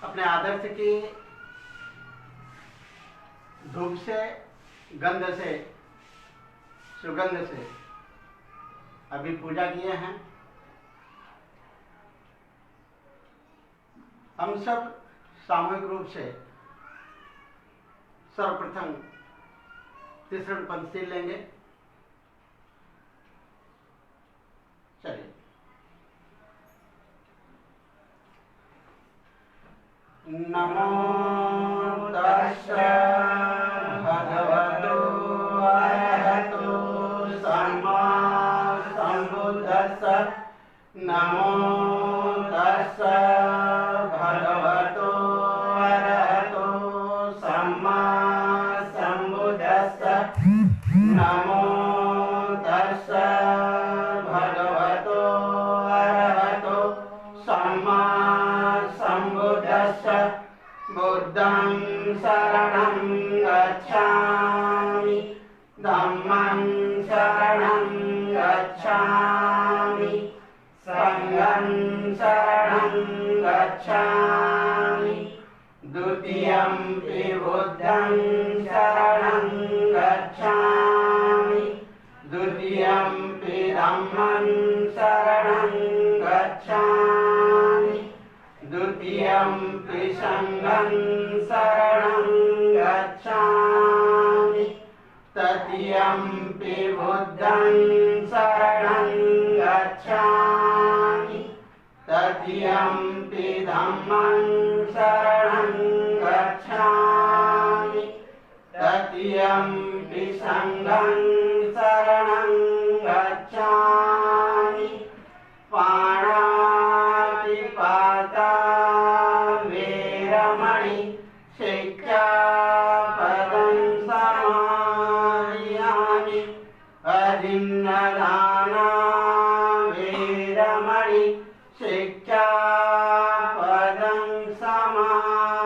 अपने आदर्श की धूप से, गंध से, सुगंध से अभी पूजा किए हैं। हम सब सामूहिक रूप से सर्वप्रथम तीसरण पंचशील लेंगे। चलिए। नमो तस्सै भगवतो अरहतो सम्मा सम्बुद्दस्सै। नमो तस्सै भगवतो अरहतो सम्मा सम्बुद्दस्सै। नमो तस्सै भगवतो अरहतो सम्मा सम्बुद्दस्सै। बुद्धं शरणं गच्छामि, धम्मं शरणं गच्छामि, संघं शरणं गच्छामि, द्वितीयंपि बुद्धं शरणं गच्छामि, द्वितीयंपि धम्मं शरणं गच्छामि, द्वितीयंपि संघं शरणं गच्छामि, तृतीयंपि बुद्धं शरणं गच्छामि, तृतीयंपि धम्मं शरणं गच्छामि, तृतीयंपि संघं शरणं गच्छामि। पाणातिपाता वेरमणि शिक्षापदं समादयामि। अदिन्नदाना वेरमणि शिक्षापदं समादयामि।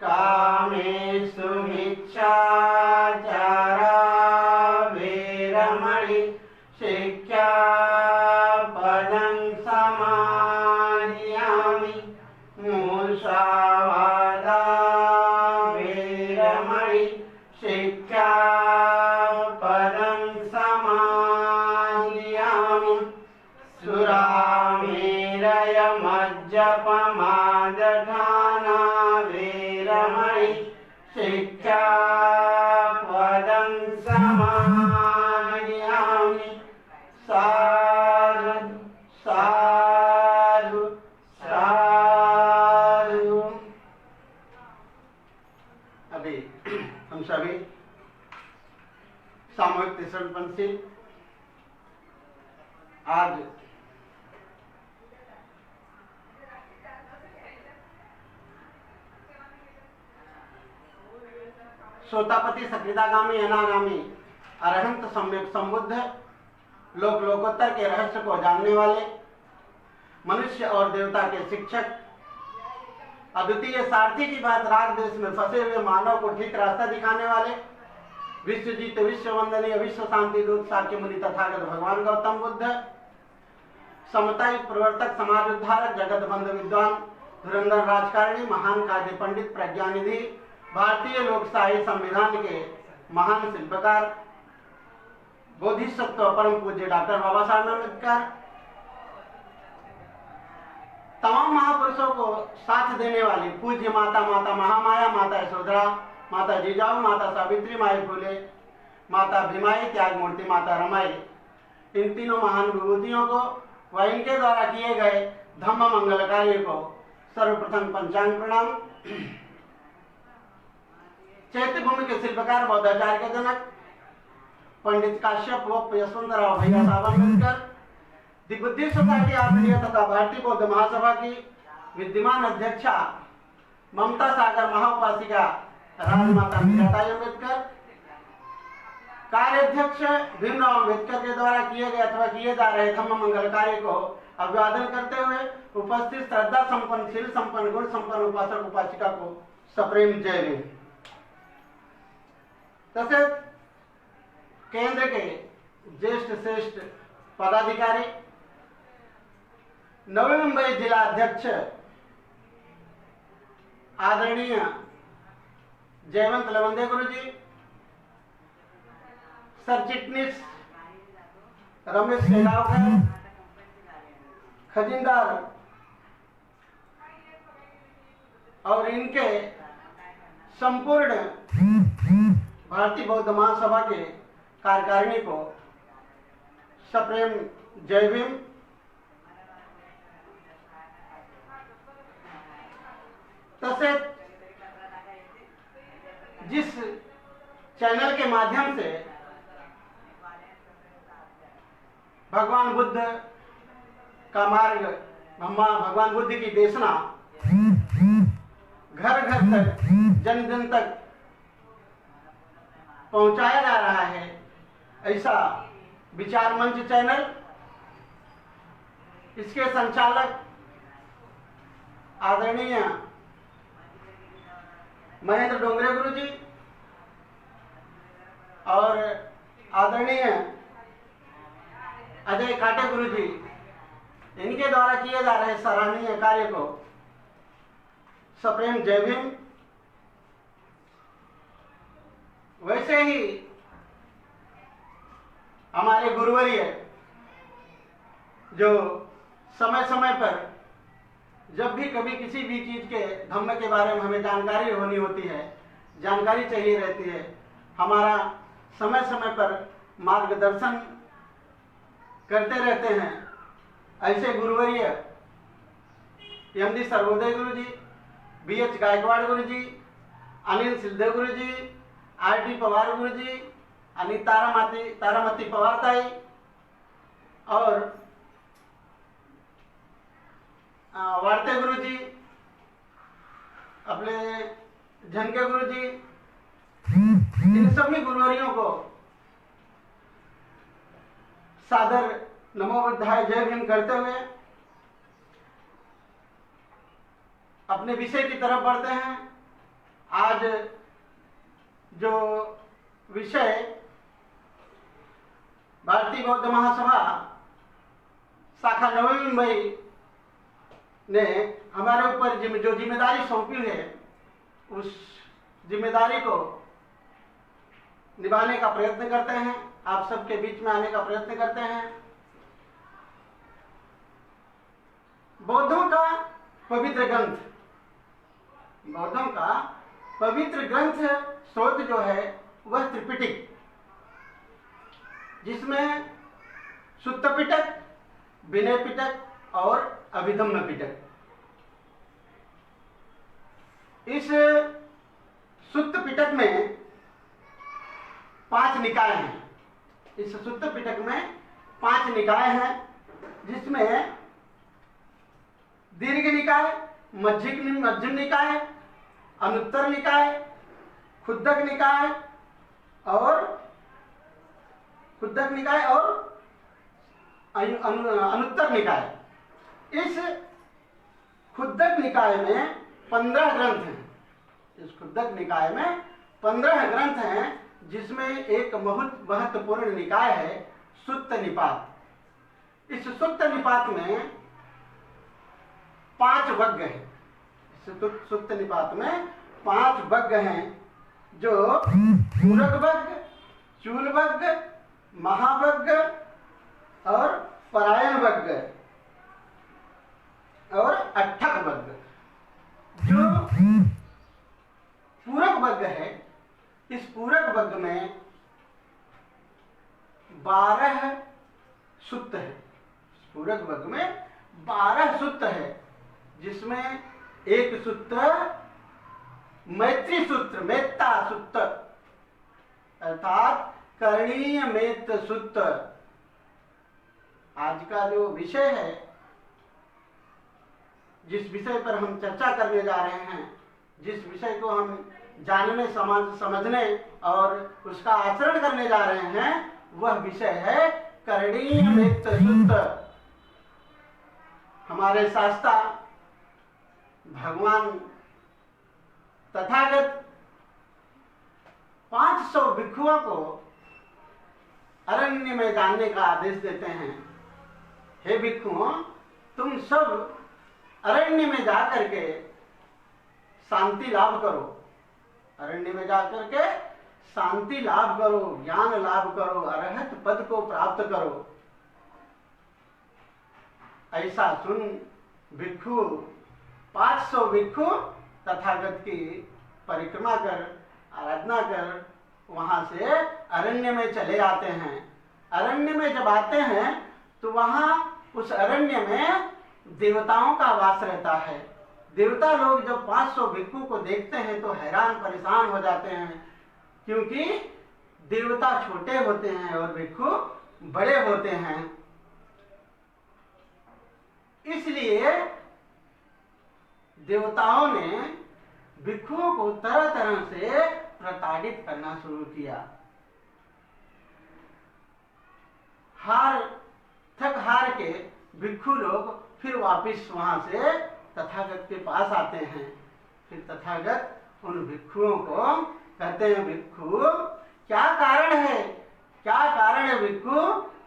कामेषु मिच्छाचारा वेरमणि शिक्षापदं समादयामि। मूषावादा वेरमणि शिक्षापदं समादयामि। सुरामेरयमज्जपमादधाना वेरमणि शिक्षापदं समादयामि। साधु साधु साधु। अभी हम सभी सामूहिक तीसरण पंचशील आज सोतापति सकृदागामी अनागामी अरहंत सम्यक संबुद्ध लोक लोकोत्तर के रहस्य को जानने वाले, मनुष्य और देवता के शिक्षक, अद्वितीय सारथी की बात राग देश में फंसे हुए मानव को ठीक रास्ता दिखाने वाले, विश्व जीत विश्व वंदनीय विश्व शांति दूत साक्य मुनि तथागत भगवान गौतम बुद्ध, समता प्रवर्तक, समाज उद्धारक, जगत बंधु विद्वान, धुरंधर राजकारणी, महान काव्य पंडित, प्रज्ञानिधि, भारतीय लोकशाही संविधान के महान शिल्पकार, बोधिसत्व परम पूज्य डॉक्टर बाबा साहब अम्बेडकर, तमाम महापुरुषों को साथ देने वाली पूज्य माता, माता महामाया, माता यशोधरा, माता जिजाऊ, माता सावित्री, माई फूले, माता भीमाई, त्याग मूर्ति, माता रमाई, इन तीनों महान विभूतियों को व इनके द्वारा किए गए धम्म मंगल कार्य को सर्वप्रथम पंचांग प्रणाम। चैत्य भूमि के शिल्पकार, बौद्धाचार्य के जनक पंडित काश्यप व यशवंतराव भैया साहब अम्बेडकर, दी बुद्धिस्ट सोसाइटी ऑफ इंडिया तथा भारतीय बौद्ध महासभा की विद्यमान अध्यक्षा ममता सागर महाउपासिका राजमाता मीराबाई अम्बेडकर, कार्याध्यक्ष भीमराव अम्बेडकर के द्वारा किए गए अथवा किए जा रहे धम्म मंगल कार्य को अभिवादन करते हुए उपस्थित श्रद्धा संपन्न, शील संपन्न, गुण संपन्न उपासक उपासिका को सप्रेम जय भीम। तसेच केंद्र के ज्येष्ठ श्रेष्ठ पदाधिकारी, नवी मुंबई जिला अध्यक्ष आदरणीय जयवंत लवंदे गुरु जी, सर चिटनीस रमेश शेगावकर, खजिनदार और इनके संपूर्ण भारतीय बौद्ध महासभा के कार्यकारिणी को सप्रेम जय भीम। तसेच जिस चैनल के माध्यम से भगवान बुद्ध का मार्ग, भगवान बुद्ध की देशना घर घर तक, जन जन तक पहुंचाया जा रहा है, ऐसा विचार मंच चैनल, इसके संचालक आदरणीय महेंद्र डोंगरे गुरु जी और आदरणीय अजय काटे गुरु जी, इनके द्वारा किए जा रहे सराहनीय कार्य को सप्रेम जय भीम। वैसे ही हमारे गुरुवर्य जो समय समय पर जब भी कभी किसी भी चीज के धम्म के बारे में हमें जानकारी होनी होती है, जानकारी चाहिए रहती है, हमारा समय समय पर मार्गदर्शन करते रहते हैं। ऐसे गुरुवर्य एमडी सर्वोदय गुरु जी, बीएच गायकवाड़ गुरु जी, अनिल सिद्धदेव गुरु जी, आरटी पवार गुरु जी, अनिता तारामती पवार ताई और वार्ते गुरु जी, अपने झनके गुरु जी, इन सभी गुरुवरियों को सादर नमो बुद्धाय जय भीम करते हुए अपने विषय की तरफ बढ़ते हैं। आज जो विषय भारतीय बौद्ध महासभा शाखा नवी मुंबई ने हमारे ऊपर जो जिम्मेदारी सौंपी है, उस जिम्मेदारी को निभाने का प्रयत्न करते हैं, आप सबके बीच में आने का प्रयत्न करते हैं। बौद्धों का पवित्र ग्रंथ, बौद्धों का पवित्र ग्रंथ स्रोत जो है वह त्रिपिटक, जिसमें सुत्त पिटक, विनय पिटक और अभिधम्म पिटक। इस सुत्त पिटक में 5 निकाय हैं। इस सुत्त पिटक में 5 निकाय हैं, जिसमें दीर्घ निकाय, मध्यम निकाय, अनुत्तर निकाय, खुद्दक निकाय और अनुत्तर निकाय। इस खुद्दक निकाय में 15 ग्रंथ हैं। इस खुद्दक निकाय में 15 ग्रंथ हैं, जिसमें एक बहुत महत्वपूर्ण निकाय है सुत्त निपात। इस सुत्त निपात में 5 वर्ग हैं। इस सुत्त निपात में 5 वर्ग हैं, जो पूरक वर्ग, चूल वर्ग, महावर्ग और परायण वर्ग और अट्ठक वर्ग। जो पूरक वर्ग है, इस पूरक वर्ग में 12 सुत्त है। पूरक वर्ग में 12 सुत्त है, जिसमें एक सूत्र मैत्री सूत्र, मेत्ता सूत्र अर्थात करणीय मेत्त सूत्र। आज का जो विषय है, जिस विषय पर हम चर्चा करने जा रहे हैं, जिस विषय को हम जानने, समझने और उसका आचरण करने जा रहे हैं, वह विषय है करणीय मेत्त सूत्र। हमारे शास्त्रा भगवान तथागत 500 भिक्षुओं को अरण्य में जाने का आदेश देते हैं। हे भिक्षुओं, तुम सब अरण्य में जाकर के शांति लाभ करो, अरण्य में जाकर के शांति लाभ करो, ज्ञान लाभ करो, अरहत पद को प्राप्त करो। ऐसा सुन भिक्षु 500 भिक्षु तथागत की परिक्रमा कर, आराधना कर वहां से अरण्य में चले आते हैं। अरण्य में जब आते हैं तो वहां उस अरण्य में देवताओं का वास रहता है। देवता लोग जब 500 भिक्षु को देखते हैं तो हैरान परेशान हो जाते हैं, क्योंकि देवता छोटे होते हैं और भिक्षु बड़े होते हैं। इसलिए देवताओं ने भिक्षुओं को तरह तरह से प्रताड़ित करना शुरू किया। थक हार के भिक्षु लोग फिर वापिस वहां से तथागत के पास आते हैं। फिर तथागत उन भिक्षुओं को कहते हैं, भिक्षु क्या कारण है, क्या कारण है भिक्षु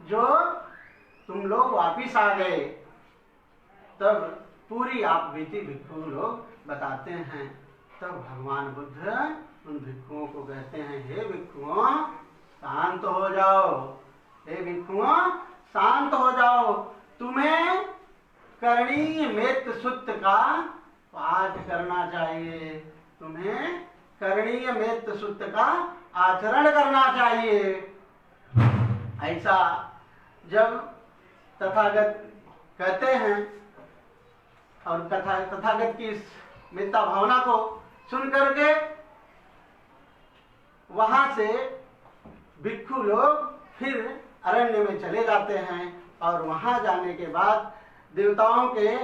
जो तुम लोग वापिस आ गए। तब पूरी आप बीती भिक्षु लोग बताते हैं। तब भगवान बुद्ध उन भिक्षुओं को कहते हैं, हे भिक्षुओं शांत हो जाओ, हे भिक्षुओं शांत हो जाओ, तुम्हें करणीय मेत्त सूत्र का पाठ करना चाहिए, तुम्हें करणीय मेत्त सूत्र का आचरण करना चाहिए। ऐसा जब तथागत कहते हैं और तथागत की इस मिथ्या भावना को सुन करके वहां से भिक्षु लोग फिर अरण्य में चले जाते हैं और वहां जाने के बाद देवताओं के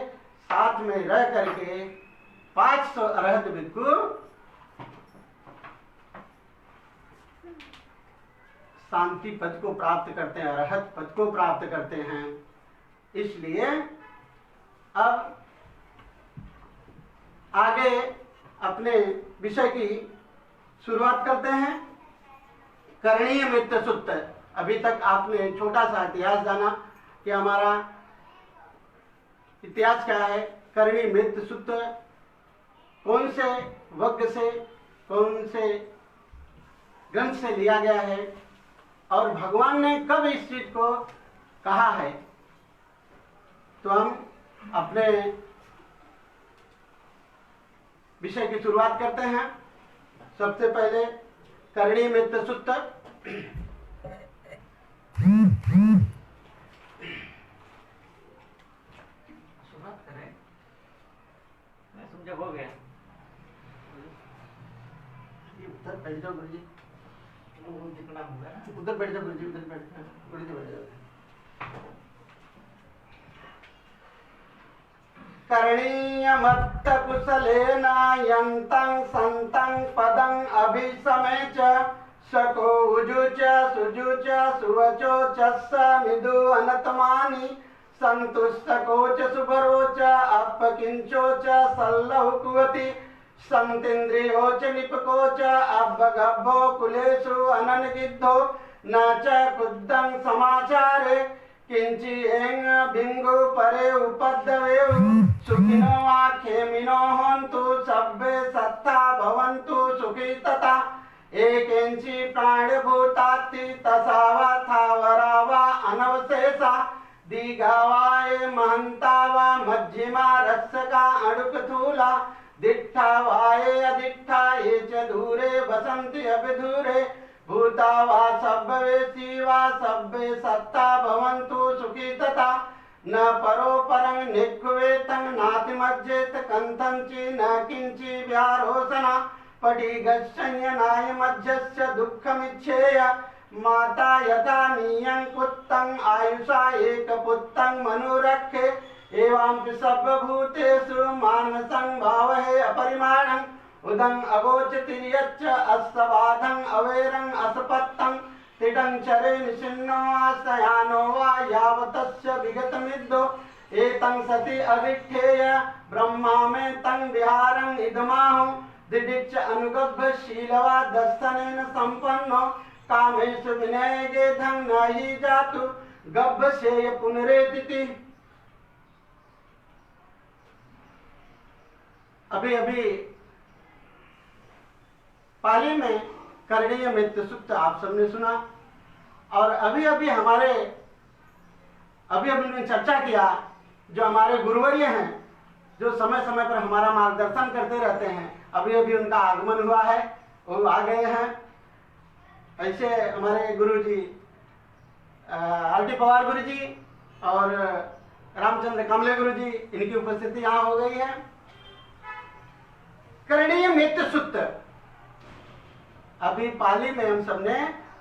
साथ में रह करके 500 अरहत भिक्षु शांति पद को प्राप्त करते हैं, अरहत पद को प्राप्त करते हैं। इसलिए अब आगे अपने विषय की शुरुआत करते हैं। करणीय मित्र सूत्र। अभी तक आपने छोटा सा इतिहास जाना कि हमारा इतिहास क्या है, करणीय मित्र सूत्र कौन से वज्ञ से, कौन से ग्रंथ से लिया गया है और भगवान ने कब इस चीज को कहा है। तो हम अपने विषय की शुरुआत करते हैं। सबसे पहले करणीय मित्र सूत्र। शुरुआत करें, समझा हो गया। उधर बैठ जाओ गुरुजी, जितना होगा उधर बैठ जाओ गुरुजी, उधर बैठ जाओ गुरुजी, बैठ जाओ। करणीयमत्त कुशलेन यन्तं सन्तं पदं अभिसमे च शको उजु च सुजु च सुवचो च समिदु अनतमानि संतुष्टको च सुभरो च अपकिंचो च सल्लहु कुवति संतिन्द्रियो च निपको च अब्बगब्भो कुलेषु अननगिद्धो न च कुद्धं समाचारे किंचि एंग बिंगु परे उपद्रवेउ सुखिनो वा खेमिनो हन्तु सब्बे सत्ता भवन्तु सुखी तथा एकेंचि प्राणभूताति तसावा थावरा वा अनवशेषा दीघा वा ए महंता वा मध्यमा रक्षका अणुकथूला दिट्ठा वा ए अधिट्ठा ये च दूरे वसन्ति अभिधूरे भूता वा सब्बवेसी वा सब्बे सत्ता भवन्तु सुखी तथा न परो परं निख्वेतं नाति मज्जेत कंथं च न किंचि व्यारोसना पटिगच्छन्यनाय मध्यस्य दुःखमिच्छेय माता यथा नियं कुत्तं आयुषा एकपुत्तं मनुरक्षे एवं सर्वभूतेषु मानसं भावहे अपरिमाणं उदं अगोचतिर्यच्च अस्सबाधं अवेरं असपत्तं तिडं चरे निशिन्नो आसयानो वा यावतस्य विगतमिद्धो एतं सति अविठेय ब्रह्मा में तं विहारं इदमाहु दिदिच्च अनुगब्भ शीलवा दर्शनेन संपन्नो कामेषु विनय गेधं न हि जातु गब्भ शेय पुनरेतिति। अभी अभी पाली में करणीय मृत्यु सूक्त आप सबने सुना, और अभी अभी हमने चर्चा किया, जो हमारे गुरुवर्य हैं, जो समय समय पर हमारा मार्गदर्शन करते रहते हैं, अभी अभी उनका आगमन हुआ है, वो आ गए हैं। ऐसे हमारे गुरु जी आर.टी. पवार गुरु जी और रामचंद्र कमले गुरु जी, इनकी उपस्थिति यहाँ हो गई है। करणीय मृत्यु सूक्त, अभी पाली में हम सबने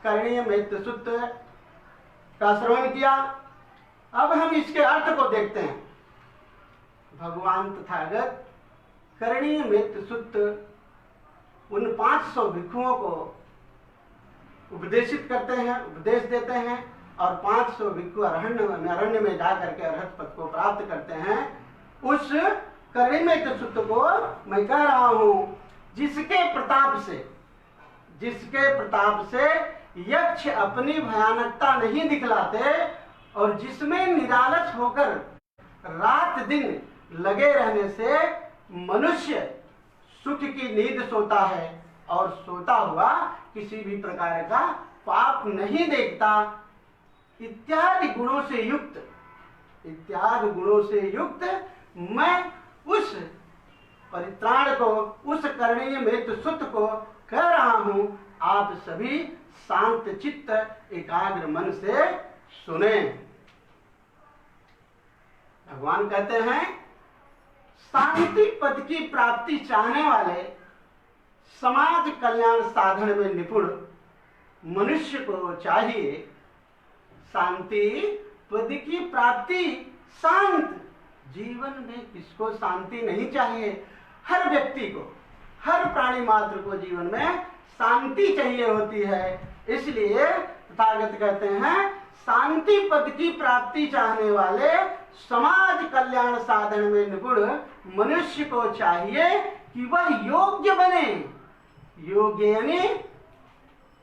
करणीय मृत्यु सूक्त का श्रवण किया। अब हम इसके अर्थ को देखते हैं। भगवान तथागत करणीय मृत्यु सूक्त उन 500 भिक्षुओं को उपदेशित करते हैं, उपदेश देते हैं, और 500 भिक्षु अरण्य में जाकर के अरहत पद को प्राप्त करते हैं। उस करणीय मृत्यु सूक्त को मैं कह रहा हूं, जिसके प्रताप से यक्ष अपनी भयानकता नहीं दिखलाते, और जिसमें निरालस होकर रात दिन लगे रहने से मनुष्य सुख की नींद सोता है, और सोता हुआ किसी भी प्रकार का पाप नहीं देखता, इत्यादि गुणों से युक्त मैं उस परित्राण को, उस करणीय मृत्यु सूक्त को कह रहा हूं। आप सभी शांत चित्त एकाग्र मन से सुने। भगवान कहते हैं, शांति पद की प्राप्ति चाहने वाले, समाज कल्याण साधन में निपुण मनुष्य को चाहिए, शांति पद की प्राप्ति, शांत जीवन में किसको शांति नहीं चाहिए? हर व्यक्ति को, हर प्राणी मात्र को जीवन में शांति चाहिए होती है। इसलिए तथागत कहते हैं, शांति पद की प्राप्ति चाहने वाले, समाज कल्याण साधन में निपुण मनुष्य को चाहिए कि वह योग्य बने। योग्य यानी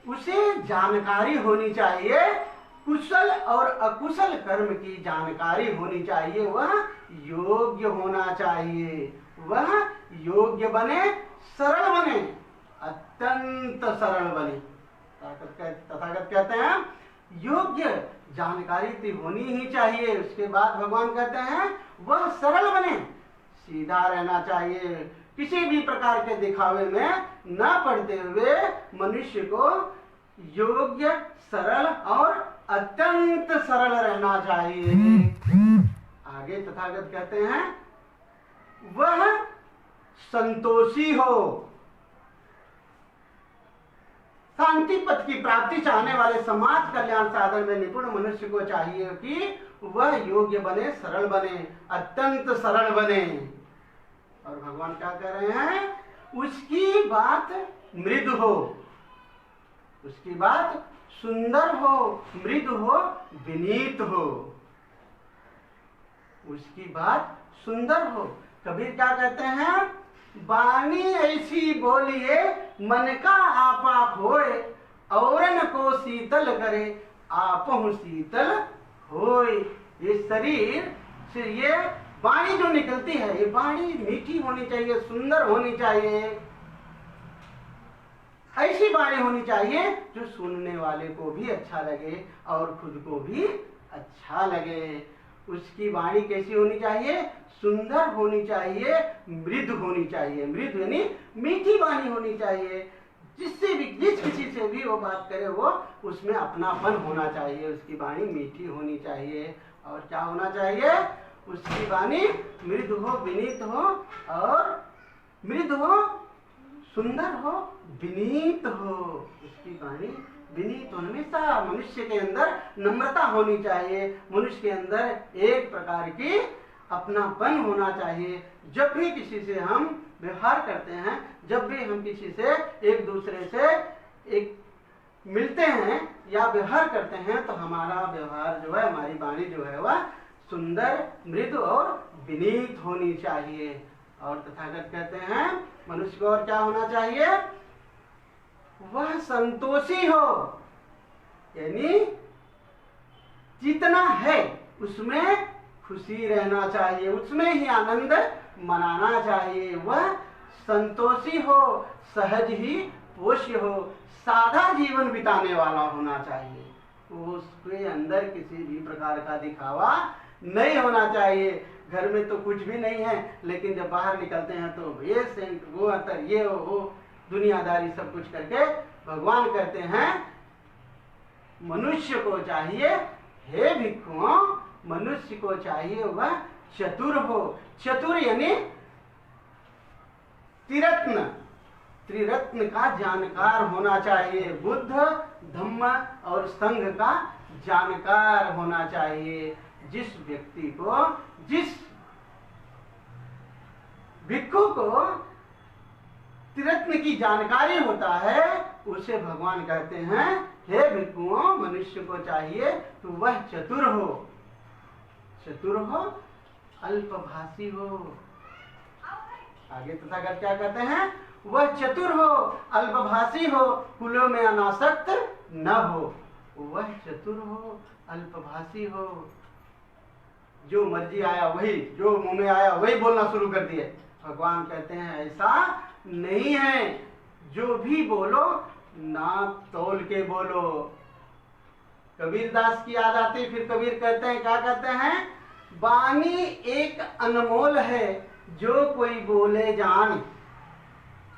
उसे जानकारी होनी चाहिए, कुशल और अकुशल कर्म की जानकारी होनी चाहिए, वह योग्य होना चाहिए, वह योग्य बने, सरल बने, अत्यंत सरल बने। तथागत कहते हैं, योग्य जानकारी होनी ही चाहिए। उसके बाद भगवान कहते हैं, वह सरल बने, सीधा रहना चाहिए, किसी भी प्रकार के दिखावे में न पड़ते हुए मनुष्य को योग्य, सरल और अत्यंत सरल रहना चाहिए। आगे तथागत कहते हैं, वह संतोषी हो। शांति पद की प्राप्ति चाहने वाले, समाज कल्याण साधन में निपुण मनुष्य को चाहिए कि वह योग्य बने, सरल बने, अत्यंत सरल बने। और भगवान क्या कह रहे हैं, उसकी बात मृदु हो, उसकी बात सुंदर हो, मृदु हो, विनीत हो, उसकी बात सुंदर हो। कबीर क्या कहते हैं, वाणी ऐसी बोलिए मन का आपा होए, औरन को शीतल करे आपहु शीतल होए। ये शरीर से ये वाणी जो निकलती है, ये वाणी मीठी होनी चाहिए, सुंदर होनी चाहिए, ऐसी वाणी होनी चाहिए जो सुनने वाले को भी अच्छा लगे और खुद को भी अच्छा लगे। उसकी वाणी कैसी होनी चाहिए, सुंदर होनी चाहिए, मृदु होनी चाहिए। मृदु यानी मीठी वाणी होनी चाहिए, जिससे भी, जिस किसी से भी वो बात करे, वो उसमें अपनापन होना चाहिए, उसकी वाणी मीठी होनी चाहिए। और क्या होना चाहिए, उसकी वाणी मृदु हो, विनीत हो, और मृदु हो, सुंदर हो, विनीत हो। उसकी वाणी विनीत, हमेशा मनुष्य के अंदर नम्रता होनी चाहिए, मनुष्य के अंदर एक प्रकार की अपनापन होना चाहिए। जब भी किसी से हम व्यवहार करते हैं, जब भी हम किसी से एक दूसरे से एक मिलते हैं या व्यवहार करते हैं, तो हमारा व्यवहार जो है, हमारी वाणी जो है, वह सुंदर, मृदु और विनीत होनी चाहिए। और तथागत कहते हैं, मनुष्य को और क्या होना चाहिए, वह संतोषी हो, यानी जितना है उसमें खुशी रहना चाहिए, उसमें ही आनंद मनाना चाहिए। वह संतोषी हो, सहज ही पोष्य हो, सादा जीवन बिताने वाला होना चाहिए। उसके अंदर किसी भी प्रकार का दिखावा नहीं होना चाहिए। घर में तो कुछ भी नहीं है, लेकिन जब बाहर निकलते हैं तो ये सेंट, वो अतर, ये वो दुनियादारी सब कुछ करके भगवान कहते हैं मनुष्य को चाहिए, हे भिक्षुओं, मनुष्य को चाहिए वह चतुर हो। चतुर यानी त्रिरत्न, त्रिरत्न का जानकार होना चाहिए। बुद्ध, धम्म और संघ का जानकार होना चाहिए। जिस व्यक्ति को, जिस भिक्षु को त्रिरत्न की जानकारी होता है, उसे भगवान कहते हैं हे भिक्षुओं, मनुष्य को चाहिए तो वह चतुर हो। चतुर हो, अल्पभाषी हो। आगे तथागत क्या कहते हैं? वह चतुर हो, अल्पभाषी हो, कुलों में अनासक्त न हो। वह चतुर हो, अल्पभाषी हो। जो मर्जी आया वही, जो मुंह में आया वही बोलना शुरू कर दिए। भगवान कहते हैं ऐसा नहीं है। जो भी बोलो नाप तोल के बोलो। कबीर दास की याद आती, फिर कबीर कहते हैं, क्या कहते हैं? वाणी एक अनमोल है, जो कोई बोले जान।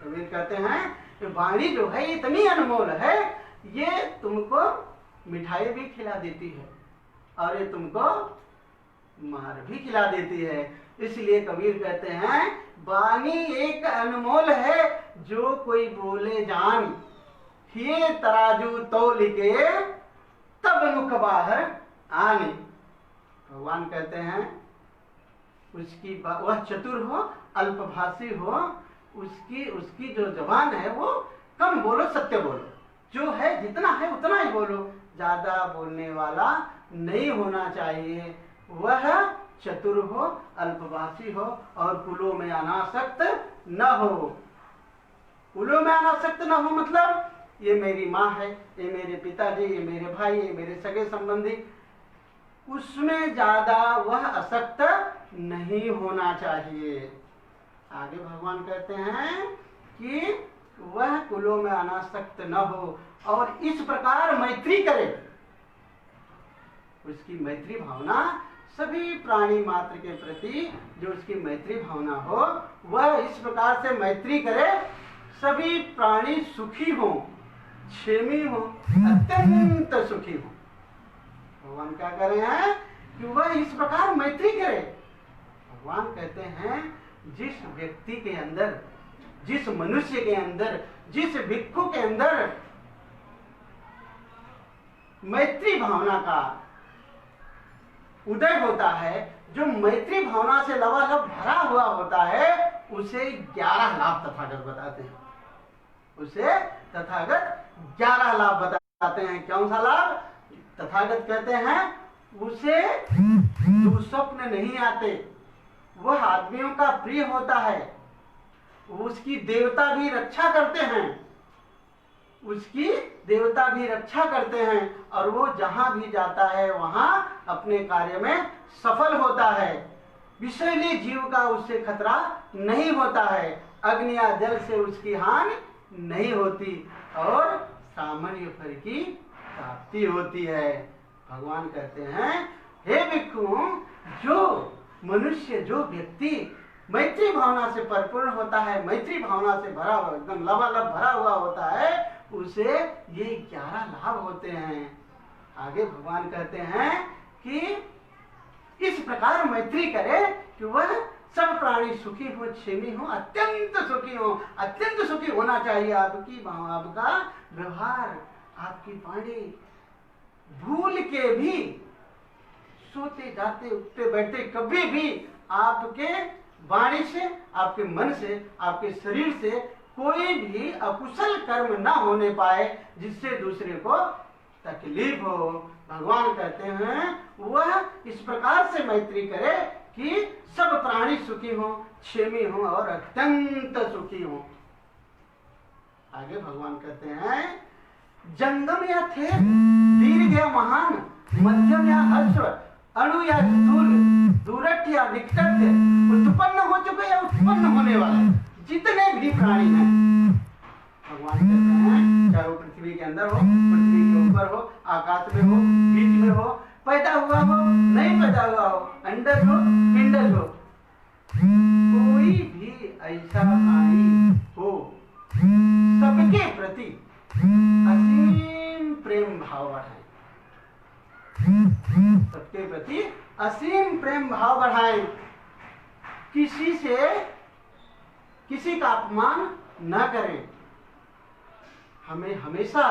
कबीर कहते हैं कि वाणी जो है इतनी अनमोल है, ये तुमको मिठाई भी खिला देती है और ये तुमको मार भी खिला देती है। इसलिए कबीर कहते हैं वाणी एक अनमोल है, जो कोई बोले जान। ये तराजू तौल के तब मुख बाहर आने। भगवान कहते हैं उसकी वह चतुर हो, अल्पभाषी हो, उसकी जो जबान है वो कम बोलो, सत्य बोलो। जो है जितना है उतना ही बोलो, ज्यादा बोलने वाला नहीं होना चाहिए। वह चतुर हो, अल्पभाषी हो और कुलों में अनासक्त न हो। कुलों में अनासक्त न हो मतलब ये मेरी माँ है, ये मेरे पिताजी, ये मेरे भाई, ये मेरे सगे संबंधी, उसमें ज्यादा वह आसक्त नहीं होना चाहिए। आगे भगवान कहते हैं कि वह कुलों में अनासक्त न हो और इस प्रकार मैत्री करे। उसकी मैत्री भावना सभी प्राणी मात्र के प्रति जो उसकी मैत्री भावना हो, वह इस प्रकार से मैत्री करे सभी प्राणी सुखी हो, क्षेमी हो, अत्यंत सुखी हो। भगवान क्या कर रहे हैं कि वह इस प्रकार मैत्री करे। भगवान कहते हैं जिस व्यक्ति के अंदर, जिस मनुष्य के अंदर, जिस भिक्षु के अंदर मैत्री भावना का उदय होता है, जो मैत्री भावना से लबालब भरा हुआ होता है, उसे 11 लाभ तथागत बताते हैं। उसे तथागत 11 लाभ बताते हैं। कौन सा लाभ? तथागत कहते हैं उसे दुस्वप्न नहीं आते, वह आदमियों का प्रिय होता है, उसकी देवता भी रक्षा करते हैं, उसकी देवता भी रक्षा करते हैं और वो जहां भी जाता है वहां अपने कार्य में सफल होता है। विषैली जीव का उससे खतरा नहीं होता है, अग्नि या जल से उसकी हानि नहीं होती और सामान्य फल की प्राप्ति होती है। भगवान कहते हैं हे भिक्षु, जो मनुष्य, जो व्यक्ति मैत्री भावना से परिपूर्ण होता है, मैत्री भावना से भरा हुआ, एकदम लबालब भरा हुआ होता है, उसे ये 11 लाभ होते हैं। आगे भगवान कहते हैं कि इस प्रकार मैत्री करे कि वह सब प्राणी सुखी हो, क्षेमी हो, अत्यंत सुखी हो। अत्यंत सुखी होना चाहिए आपका व्यवहार, आपकी वाणी। भूल के भी सोते जाते उठते बैठते कभी भी आपके वाणी से, आपके मन से, आपके शरीर से कोई भी अकुशल कर्म न होने पाए जिससे दूसरे को तकलीफ हो। भगवान कहते हैं वह इस प्रकार से मैत्री करे कि सब प्राणी सुखी हो, क्षेमी हो और अत्यंत सुखी हो। आगे भगवान कहते हैं जंगम या थे, दीर्घ या महान, मध्यम या हर्ष, अणु या स्थूल, दूरठ या निकट, उत्पन्न हो चुके या उत्पन्न होने वाले जितने भी प्राणी हैं, भगवान कहते हैं चाहे वो पृथ्वी के अंदर हो, पृथ्वी के ऊपर हो, आकाश में हो, बीच में हो, पैदा हुआ हो, नहीं पैदा हुआ हो, अंडज हो, पिंडज हो, कोई भी ऐसा प्राणी हो, सबके प्रति असीम प्रेम भाव बढ़ाएं, सबके प्रति असीम प्रेम भाव बढ़ाएं, किसी से किसी का अपमान न करें। हमें हमेशा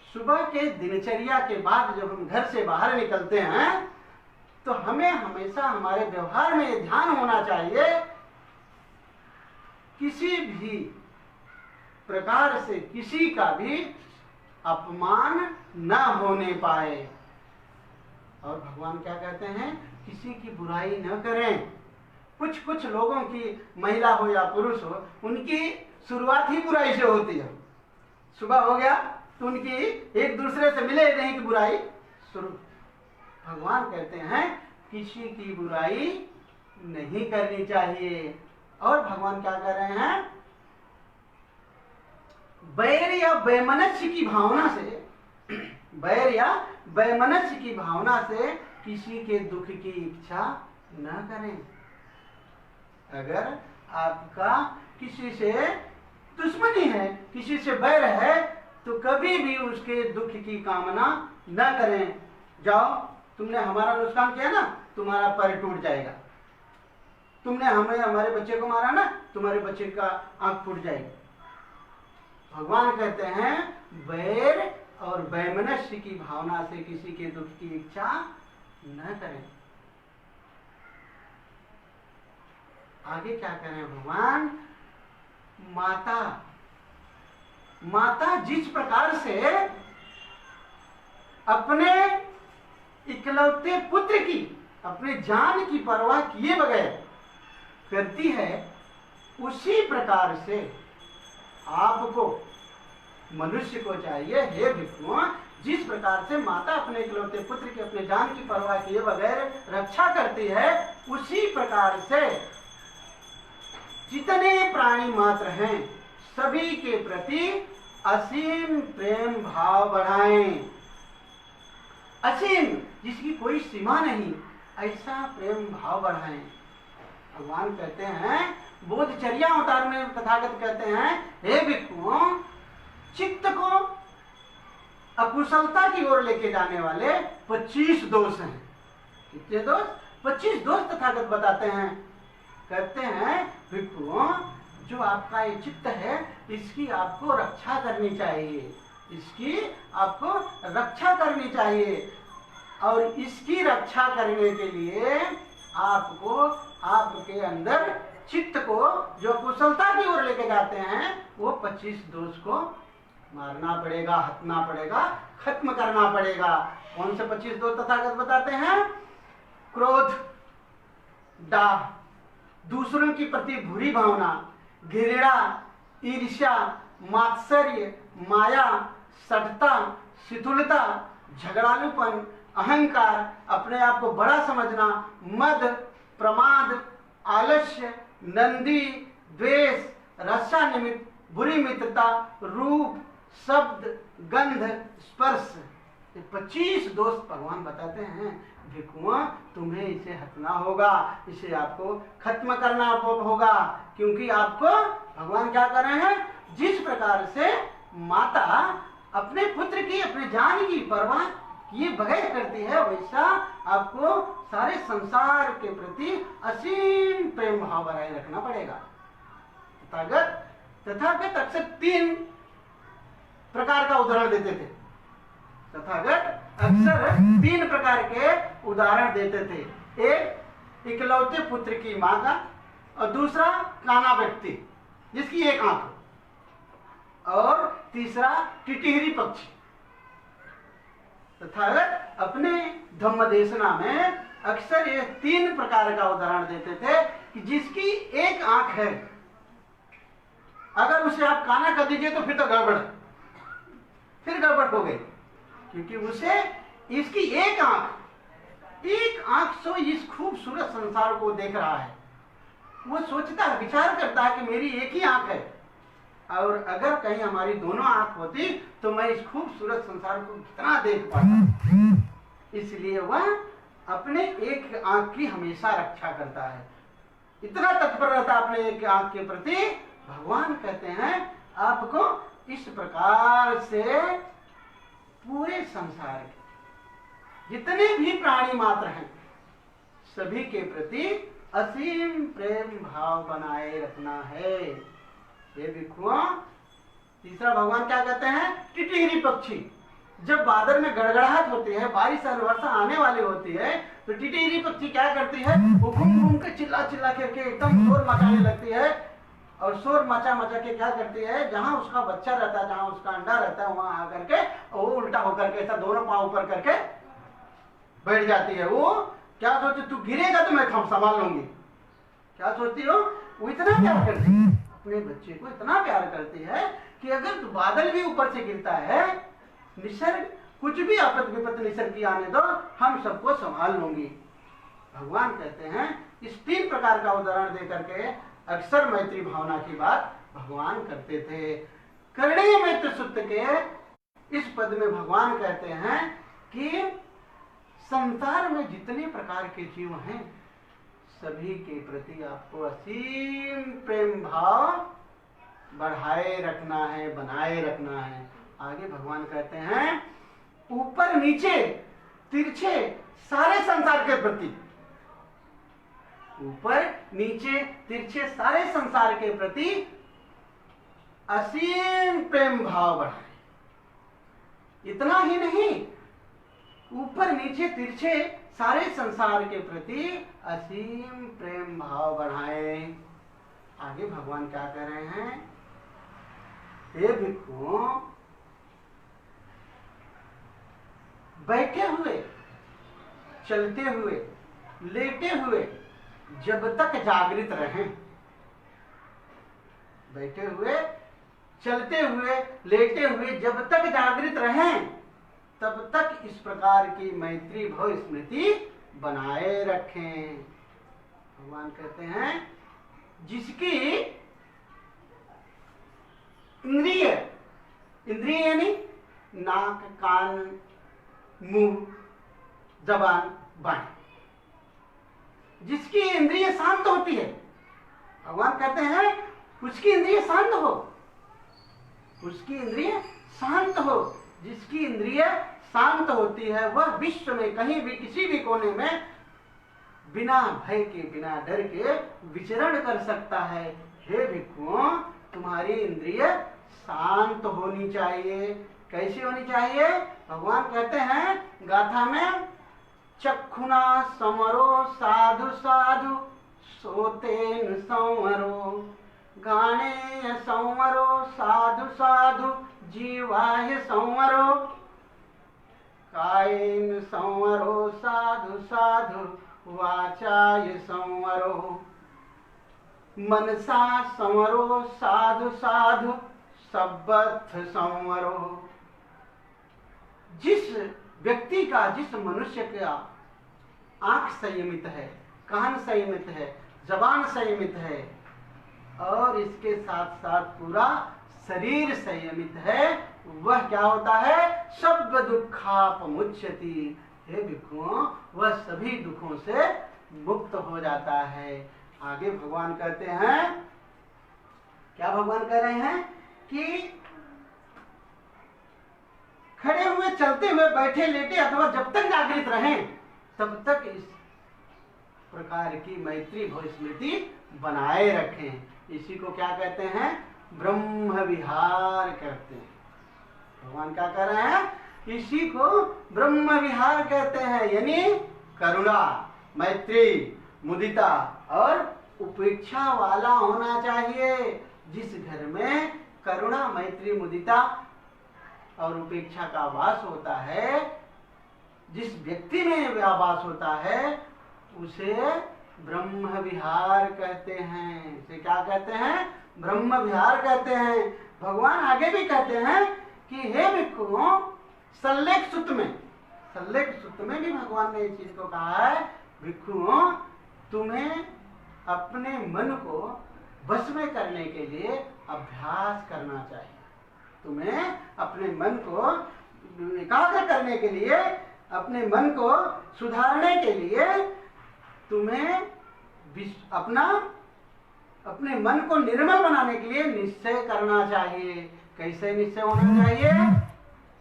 सुबह के दिनचर्या के बाद जब हम घर से बाहर निकलते हैं तो हमें हमेशा हमारे व्यवहार में ध्यान होना चाहिए, किसी भी प्रकार से किसी का भी अपमान न होने पाए। और भगवान क्या कहते हैं, किसी की बुराई न करें। कुछ लोगों की, महिला हो या पुरुष हो, उनकी शुरुआत ही बुराई से होती है। सुबह हो गया तो उनकी एक दूसरे से मिले नहीं की बुराई शुरू। भगवान कहते हैं किसी की बुराई नहीं करनी चाहिए। और भगवान क्या कह रहे हैं, बैर या वैमनस्य की भावना से, बैर या वैमनस्य की भावना से किसी के दुख की इच्छा न करें। अगर आपका किसी से दुश्मनी है, किसी से बैर है, तो कभी भी उसके दुख की कामना न करें। जाओ, तुमने हमारा नुकसान किया ना, तुम्हारा पैर टूट जाएगा। तुमने हमारे बच्चे को मारा ना, तुम्हारे बच्चे का आंख फूट जाएगी। भगवान कहते हैं बैर और वैमनस्य की भावना से किसी के दुख की इच्छा न करें। आगे क्या करें भगवान, माता जिस प्रकार से अपने इकलौते पुत्र की, अपने जान की परवाह किए बगैर करती है, उसी प्रकार से आपको, मनुष्य को चाहिए, हे भिक्षुओं, जिस प्रकार से माता अपने इकलौते पुत्र की अपने जान की परवाह किए बगैर रक्षा करती है, उसी प्रकार से जितने प्राणी मात्र हैं सभी के प्रति असीम प्रेम भाव बढ़ाएं। असीम, जिसकी कोई सीमा नहीं, ऐसा प्रेम भाव बढ़ाएं। भगवान कहते हैं, बोधचर्या अवतार में तथागत कहते हैं, हे भिक्षुओं, चित्त को अकुशलता की ओर लेके जाने वाले 25 दोष हैं। कितने दोष? 25 दोष तथागत बताते हैं। कहते हैं भिक्षुओं, जो आपका ये चित्त है, इसकी आपको रक्षा करनी चाहिए, इसकी आपको रक्षा करनी चाहिए। और इसकी रक्षा करने के लिए आपको आपके अंदर चित्त को जो कुशलता की ओर लेके जाते हैं, वो 25 दोष को मारना पड़ेगा, हटना पड़ेगा, खत्म करना पड़ेगा। कौन से 25 दोष तथागत बताते हैं? क्रोध, डाह, दूसरों की प्रति बुरी भावना, घृणा, ईर्ष्या, मात्सर्य, माया, सठता, शिथुलता, झगड़ालूपन, अहंकार, अपने आप को बड़ा समझना, मद, प्रमाद, आलस्य, नंदी, द्वेष, रस्सा निमित्त, बुरी मित्रता, रूप, शब्द, गंध, स्पर्श, 25 दोष भगवान बताते हैं। भिक्षुओं, तुम्हें इसे हटना होगा, इसे आपको खत्म करना होगा। क्योंकि आपको भगवान क्या कर रहे हैं, जिस प्रकार से माता अपने पुत्र की, अपने जान की परवाह किए बगैर करती है, वैसा आपको सारे संसार के प्रति असीम प्रेम भाव बनाए रखना पड़ेगा। तथागत अक्सर 3 प्रकार का उदाहरण देते थे। तथागत अक्सर 3 प्रकार के उदाहरण देते थे। एक इकलौते पुत्र की मां का, और दूसरा काना व्यक्ति जिसकी एक आंख हो, और तीसरा टिटिहरी पक्षी। तथागत अपने धम्म देशना में अक्सर ये 3 प्रकार का उदाहरण देते थे कि जिसकी एक आंख है, अगर उसे आप काना कर दीजिए तो फिर तो गड़बड़, फिर गड़बड़ हो गई। क्योंकि उसे इसकी एक आंख से इस खूबसूरत संसार को देख रहा है। वो सोचता है, विचार करता है कि मेरी एक ही आंख है, और अगर कहीं हमारी दोनों आंख होती तो मैं इस खूबसूरत संसार को कितना देख पाता। इसलिए वह अपने एक आंख की हमेशा रक्षा करता है, इतना तत्पर रहता अपने एक आंख के प्रति। भगवान कहते हैं आपको इस प्रकार से पूरे संसार के जितने भी प्राणी मात्र हैं सभी के प्रति असीम प्रेम भाव बनाए रखना है। ये भिक्षुओं, तीसरा भगवान क्या कहते हैं, टिटहरी पक्षी जब बादल में गड़गड़ाहट होती है, बारिश और वर्षा आने वाली होती है, तो टिटहरी पक्षी क्या करती है, वो घूम घूम के चिल्ला चिल्ला करके एकदम शोर मचाने लगती है। और शोर मचा मचा के क्या करती है, जहां उसका बच्चा रहता है, जहां उसका अंडा रहता है, वहां आकर के वो उल्टा होकर के ऐसा दोनों पांव ऊपर करके बैठ जाती है। वो क्या सोचती, तू गिरेगा तो मैं संभाल लूंगी। क्या सोचती हो, वो इतना प्यार करती है अपने बच्चे को, इतना प्यार करती है कि अगर बादल भी ऊपर से गिरता है, निसर्ग कुछ भी आपद विपत्ति निसर्ग की आने दो, हम सबको संभाल लूंगी। भगवान कहते हैं इस 3 प्रकार का उदाहरण दे करके अक्सर मैत्री भावना की बात भगवान करते थे। करणीय मैत्र सूत्र के इस पद में भगवान कहते हैं कि संसार में जितने प्रकार के जीव हैं सभी के प्रति आपको असीम प्रेम भाव बढ़ाए रखना है, बनाए रखना है। आगे भगवान कहते हैं ऊपर नीचे तिरछे सारे संसार के प्रति, ऊपर नीचे तिरछे सारे संसार के प्रति असीम प्रेम भाव बढ़ाए। इतना ही नहीं, ऊपर नीचे तिरछे सारे संसार के प्रति असीम प्रेम भाव बढ़ाए। आगे भगवान क्या कह रहे हैं, हे भिक्षुओं, बैठे हुए, चलते हुए, लेटे हुए जब तक जागृत रहें, बैठे हुए, चलते हुए, लेटे हुए जब तक जागृत रहें, तब तक इस प्रकार की मैत्री भव स्मृति बनाए रखें। भगवान कहते हैं जिसकी इंद्रिय, इंद्रिय यानी नाक, कान, मुंह, जबान, बाणी, जिसकी इंद्रिय शांत होती है, भगवान कहते हैं उसकी इंद्रिय शांत हो, उसकी इंद्रिय शांत हो। जिसकी इंद्रिय शांत होती है वह विश्व में कहीं भी किसी भी कोने में बिना भय के, बिना डर के विचरण कर सकता है। हे भिक्षुओं, तुम्हारी इंद्रिय शांत होनी चाहिए। कैसी होनी चाहिए, भगवान कहते हैं गाथा में, चक्षुना समरो साधु साधु सोतेन संवरो, गाने संवरो साधु साधु जीवाय संवरो, कायेन संवरो साधु साधु वाचाय संवरो, मनसा संवरो साधु साधु सब्बथ संवरो। जिस व्यक्ति का, जिस मनुष्य का आंख संयमित है, कान संयमित है, जबान संयमित है और इसके साथ साथ पूरा शरीर संयमित है, वह क्या होता है, सब दुखापमुच्यति। हे भिक्षुओं, वह सभी दुखों से मुक्त हो जाता है। आगे भगवान कहते हैं, क्या भगवान कह रहे हैं कि खड़े हुए, चलते हुए, बैठे लेटे अथवा जब तक जागृत रहें तब तक इस प्रकार की मैत्री भव स्मृति बनाए रखें। इसी को क्या कहते हैं, ब्रह्म विहार कहते हैं। भगवान क्या कह रहे हैं, इसी को ब्रह्म विहार कहते हैं, यानी करुणा, मैत्री, मुदिता और उपेक्षा वाला होना चाहिए। जिस घर में करुणा, मैत्री, मुदिता और उपेक्षा का वास होता है, जिस व्यक्ति में वास होता है, उसे ब्रह्म विहार कहते हैं। इसे क्या कहते हैं, ब्रह्म विहार कहते हैं। भगवान आगे भी कहते हैं कि हे भिक्षुओं, सल्लेख सूत्र में भी भगवान ने इस चीज को कहा है, भिक्षुओं, तुम्हें अपने मन को वश में करने के लिए अभ्यास करना चाहिए। तुम्हें अपने मन को एकाग्र करने के लिए, अपने मन को सुधारने के लिए तुम्हें अपने मन को निर्मल बनाने के लिए निश्चय करना चाहिए। कैसे निश्चय होना चाहिए?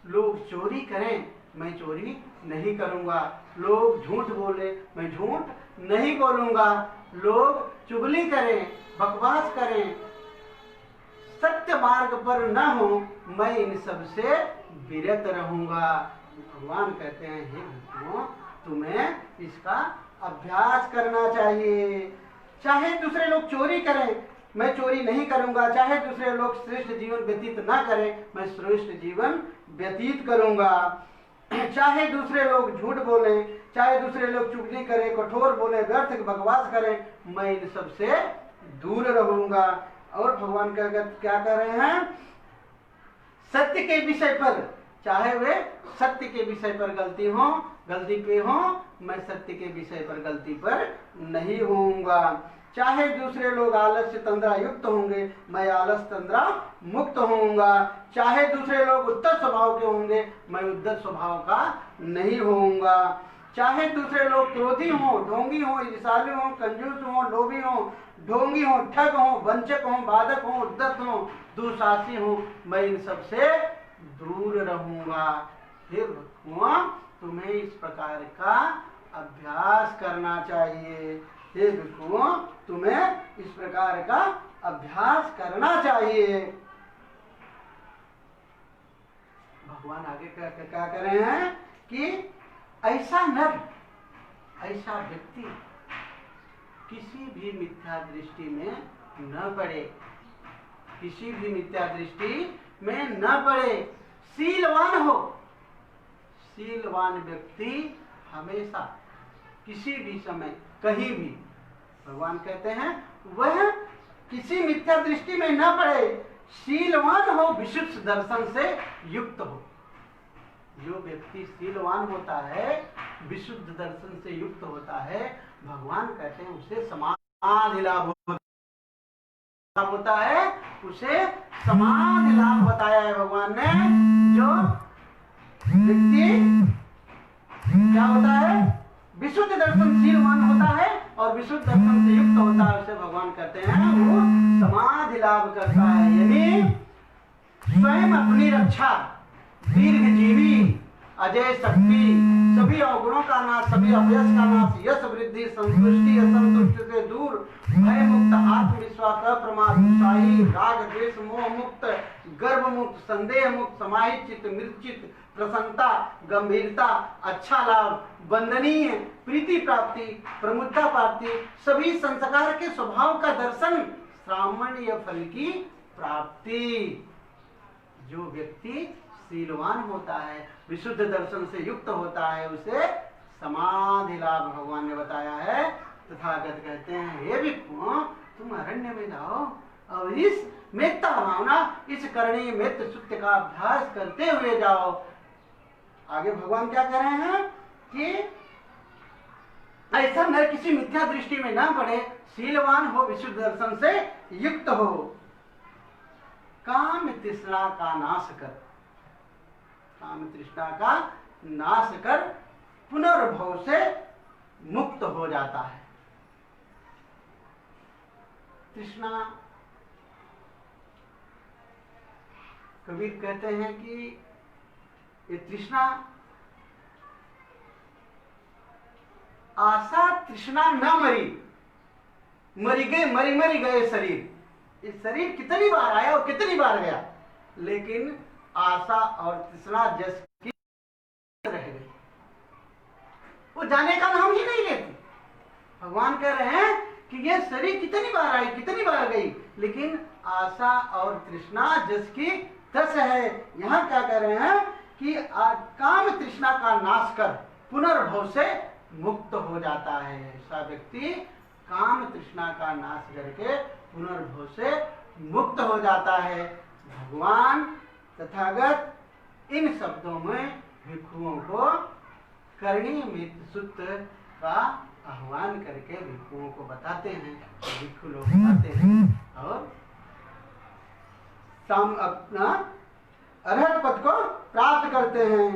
लोग चोरी करें, मैं चोरी नहीं करूंगा। लोग झूठ बोले, मैं झूठ नहीं बोलूंगा। लोग चुगली करें, बकवास करें, सत्य मार्ग पर न हो, मैं इन सब से विरत रहूंगा। भगवान कहते हैं, हे भक्तों, तुम्हें इसका अभ्यास करना चाहिए। चाहे दूसरे लोग चोरी करें, मैं चोरी नहीं करूंगा। चाहे दूसरे लोग श्रेष्ठ जीवन व्यतीत ना करें, मैं श्रेष्ठ जीवन व्यतीत करूंगा। चाहे दूसरे लोग झूठ बोलें, चाहे दूसरे लोग चुगली करें, कठोर बोले, व्यर्थ बकवास करें, मैं इन सब से दूर रहूंगा। और भगवान क्या कर रहे हैं? सत्य के विषय पर, चाहे वे सत्य के विषय पर गलती पे हो, मैं सत्य के विषय पर गलती पर नहीं होऊंगा। चाहे दूसरे लोग आलस्य तंद्रा युक्त होंगे, मैं आलस तंद्रा मुक्त होऊंगा। चाहे दूसरे लोग उद्धत स्वभाव के होंगे, मैं उद्धत स्वभाव का नहीं होऊंगा। चाहे दूसरे लोग क्रोधी हो, ढोंगी हो, ईर्ष्यालु हो, कंजूस हो, लोभी हो, ढोंगी हो, ठग हो, वंचक हो, बाधक हो, उद्धत हो, दुशासी हो, मैं इन सब से दूर रहूंगा। फिर तुम्हें इस प्रकार का अभ्यास करना चाहिए। हे भिक्षुओं, तुम्हें इस प्रकार का अभ्यास करना चाहिए। भगवान आगे क्या कर रहे हैं कि ऐसा नर, ऐसा व्यक्ति किसी भी मिथ्या दृष्टि में न पड़े, किसी भी मिथ्या दृष्टि में न पड़े, शीलवान हो। शीलवान व्यक्ति हमेशा, किसी भी समय, कहीं भी, भगवान कहते हैं वह किसी मिथ्या दृष्टि में न पड़े, शीलवान हो, विशुद्ध दर्शन से युक्त हो। जो व्यक्ति शीलवान होता है, विशुद्ध दर्शन से युक्त होता है, भगवान कहते हैं उसे समाधि लाभ होता है, उसे समाधि लाभ बताया है भगवान ने। जो व्यक्ति क्या होता है? विशुद्ध दर्शनशीलवान होता है और विशुद्ध दर्शन से युक्त होता है, उसे भगवान कहते हैं वो समाधि लाभ करता है। यानी स्वयं अपनी रक्षा, दीर्घजीवी, अजय शक्ति, सभी अवगुणों का नाश, सभी अपयश का नाश, यश वृद्धि, संतुष्टि, असंतुष्टि से दूर, भय मुक्त, आत्मविश्वास, अप्रमाद, उत्साही, राग द्वेष मोह मुक्त, गर्भ मुक्त, संदेह मुक्त, समाहित चित्त, मृतचित्त, प्रसन्नता, गंभीरता, अच्छा लाभ, वंदनीय, प्रीति प्राप्ति, प्रमुद्धा प्राप्ति, सभी संस्कार के स्वभाव का दर्शन, सामान्य फल की प्राप्ति। जो व्यक्ति शीलवान होता है, विशुद्ध दर्शन से युक्त होता है, उसे समाधि लाभ भगवान ने बताया है। तथागत कहते हैं, हे भिक्षु, तुम अरण्य में जाओ और इस मेत्ता भावना, इस करणीय मेत्त सुत्य का अभ्यास करते हुए जाओ। आगे भगवान क्या कह रहे हैं कि ऐसा नर किसी मिथ्या दृष्टि में ना पड़े, शीलवान हो, विशुद्ध दर्शन से युक्त हो, काम तृष्णा का नाश कर, काम तृष्णा का नाश कर पुनर्भव से मुक्त हो जाता है। तृष्णा, कबीर कहते हैं कि ये तृष्णा, आशा तृष्णा न मरी, मरी गए शरीर। इस शरीर कितनी बार आया और कितनी बार गया, लेकिन आशा और तृष्णा जस की रह गई, वो जाने का नाम ही नहीं लेती। भगवान कह रहे हैं कि ये शरीर कितनी बार आई, कितनी बार गई, लेकिन आशा और तृष्णा जस की तस है। यहाँ क्या कह रहे हैं कि काम तृष्णा का नाश कर पुनर्भव से मुक्त हो जाता है। ऐसा व्यक्ति काम तृष्णा का नाश करके पुनर्भव से मुक्त हो जाता है। भगवान तथागत इन शब्दों में भिक्षुओं को करणीय मेत्त सूत्र का आह्वान करके भिक्षुओं को बताते हैं, भिक्षु लोग बताते हैं और सम अपना अरहत पद को प्राप्त करते हैं।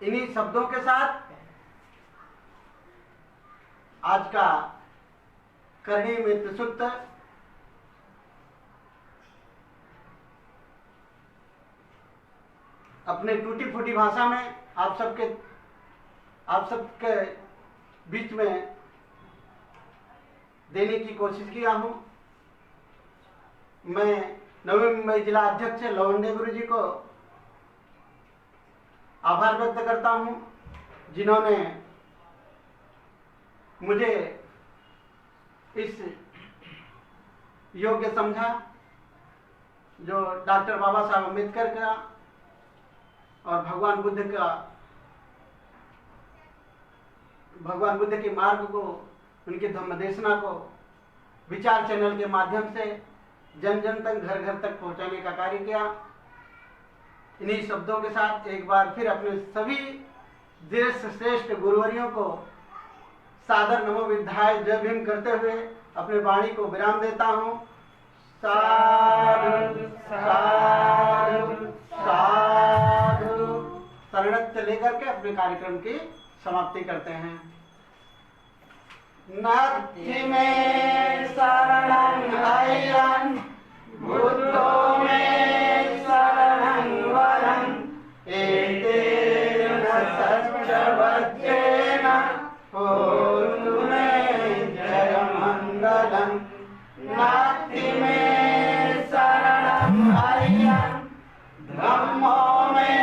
इन्हीं शब्दों के साथ आज का करणी मित्र सूत्र अपने टूटी फूटी भाषा में आप सबके बीच में देने की कोशिश किया हूं। मैं नवी मुंबई जिला अध्यक्ष लवंडे गुरु जी को आभार व्यक्त करता हूं, जिन्होंने मुझे इस योग्य समझा जो डॉक्टर बाबा साहब अम्बेडकर का और भगवान बुद्ध के मार्ग को, उनके धम्म देशना को विचार चैनल के माध्यम से जन जन तक, घर घर तक पहुंचाने का कार्य किया। इन्हीं शब्दों के साथ एक बार फिर अपने सभी देश श्रेष्ठ गुरुवरियों को सादर नमो विद्याय जय भीम करते हुए अपने वाणी को विराम देता हूं। साधु साधु साधु शरणत्य लेकर के अपने कार्यक्रम की समाप्ति करते हैं। नाथि में शरणं अयं बुद्धो में शरणं वरं एतेन सत्यवचेन होतु मे जयमंगलम्। नाथि में शरणं अयं धम्मो में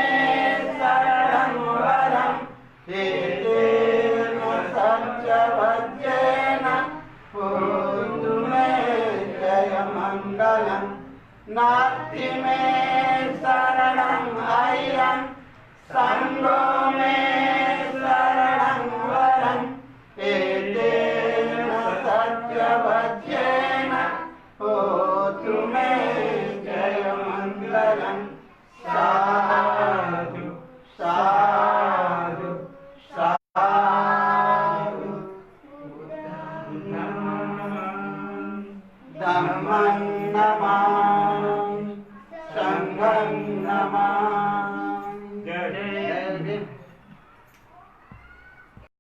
शरणं वरं एतेन सत्यवचेन होतु मे जयमंगलम्। नाथि में शरणं अयं संघो में शरणं वरं एतेन सत्यवचेन होतु मे जयमंगलम्। साधु साधु साधु धम्मं नमामि।